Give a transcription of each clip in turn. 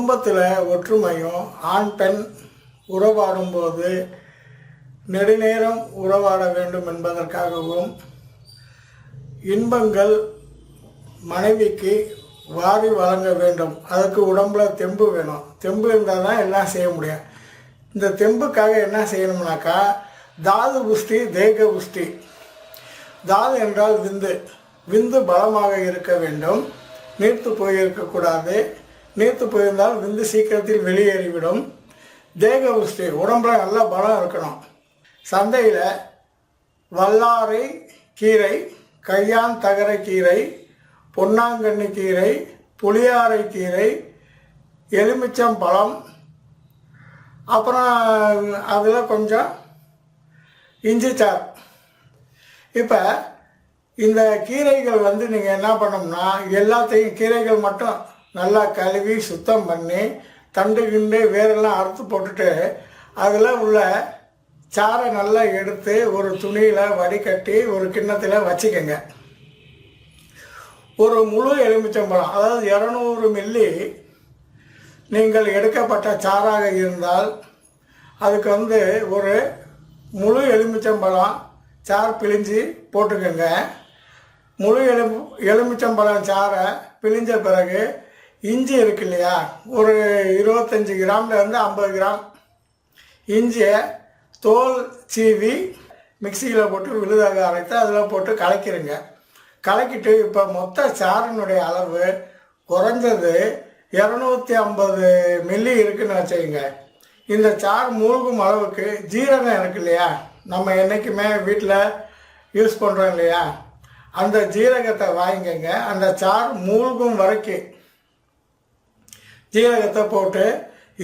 குடும்பத்தில் ஒற்றுமையும் ஆண் பெண் உறவாடும்போது நெடுநேரம் உறவாட வேண்டும் என்பதற்காகவும் இன்பங்கள் மனைவிக்கு வாரி வழங்க வேண்டும். அதுக்கு உடம்புல தெம்பு வேணும். தெம்பு இருந்தால் தான் எல்லாம் செய்ய முடியும். இந்த தெம்புக்காக என்ன செய்யணும்னாக்கா தாது புஷ்டி தேக புஷ்டி. தாது என்றால் விந்து. விந்து பலமாக இருக்க வேண்டும். நீர்த்து போயிருக்கக்கூடாது. நீர்த்து போயிருந்தால் விந்து சீக்கிரத்தில் வெளியேறிவிடும். தேக புஷ்டி உடம்புல நல்ல பலம் இருக்கணும். சந்தையில் வல்லாரை கீரை, கையான் தகர கீரை, பொன்னாங்கண்ணி கீரை, புளியாரை கீரை, எலுமிச்சம்பழம், அப்புறம் அதில் கொஞ்சம் இஞ்சி சாறு. இப்போ இந்த கீரைகள் நீங்கள் என்ன பண்ணோம்னா எல்லாத்தையும் கீரைகள் மட்டும் நல்லா கழுவி சுத்தம் பண்ணி தண்டு கிண்டு வேரெல்லாம் அறுத்து போட்டுட்டு அதில் உள்ள சாறை நல்லா எடுத்து ஒரு துணியில் வடிகட்டி ஒரு கிண்ணத்தில் வச்சுக்கோங்க. ஒரு முழு எலுமிச்சம்பழம், அதாவது 200 மில்லி நீங்கள் எடுக்கப்பட்ட சாறாக இருந்தால் அதுக்கு ஒரு முழு எலுமிச்சம்பழம் சாறு பிழிஞ்சு போட்டுக்கோங்க. முழு எலுமிச்சம்பழம் சாறை பிழிஞ்ச பிறகு இஞ்சி இருக்கு இல்லையா, ஒரு 25 கிராம்லேருந்து 50 கிராம் இஞ்சியை தோல் சீவி மிக்சியில் போட்டு விழுதாக அரைத்து அதில் போட்டு கலக்கிடுங்க. கலக்கிட்டு இப்போ மொத்த சாறினுடைய அளவு குறைஞ்சது 250 மில்லி இருக்குதுன்னு வச்சுக்கோங்க. இந்த சாறு மூழ்கும் அளவுக்கு ஜீரகம் இருக்கு இல்லையா, நம்ம என்றைக்குமே வீட்டில் யூஸ் பண்ணுறோம் இல்லையா, அந்த ஜீரகத்தை வாங்கிக்கங்க. அந்த சாறு மூழ்கும் வரைக்கும் ஜீரகத்தை போட்டு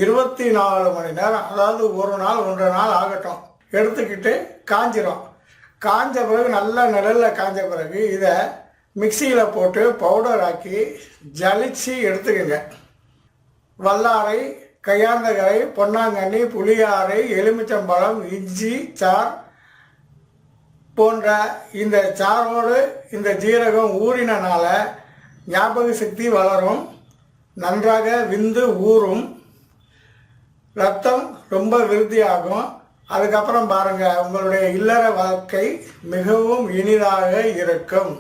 24 மணி நேரம், அதாவது ஒரு நாள் 1.5 நாள் ஆகட்டும், எடுத்துக்கிட்டு காஞ்சிரும். காஞ்ச பிறகு நல்ல நிழலில் காஞ்ச பிறகு இதை மிக்சியில் போட்டு பவுடர் ஆக்கி ஜலிச்சு எடுத்துக்கோங்க. வல்லாரை, கையாந்தகரை, பொன்னாங்கண்ணி, புளியாரை, எலுமிச்சம்பழம், இஞ்சி சார் போன்ற இந்த சாரோடு இந்த ஜீரகம் ஊறினால ஞாபக சக்தி வளரும், நன்றாக விந்து ஊறும், ரத்தம் ரொம்ப விருத்தியாகும். அதுக்கப்புறம் பாருங்கள், உங்களுடைய இல்லற வாழ்க்கை மிகவும் இனிதாக இருக்கும்.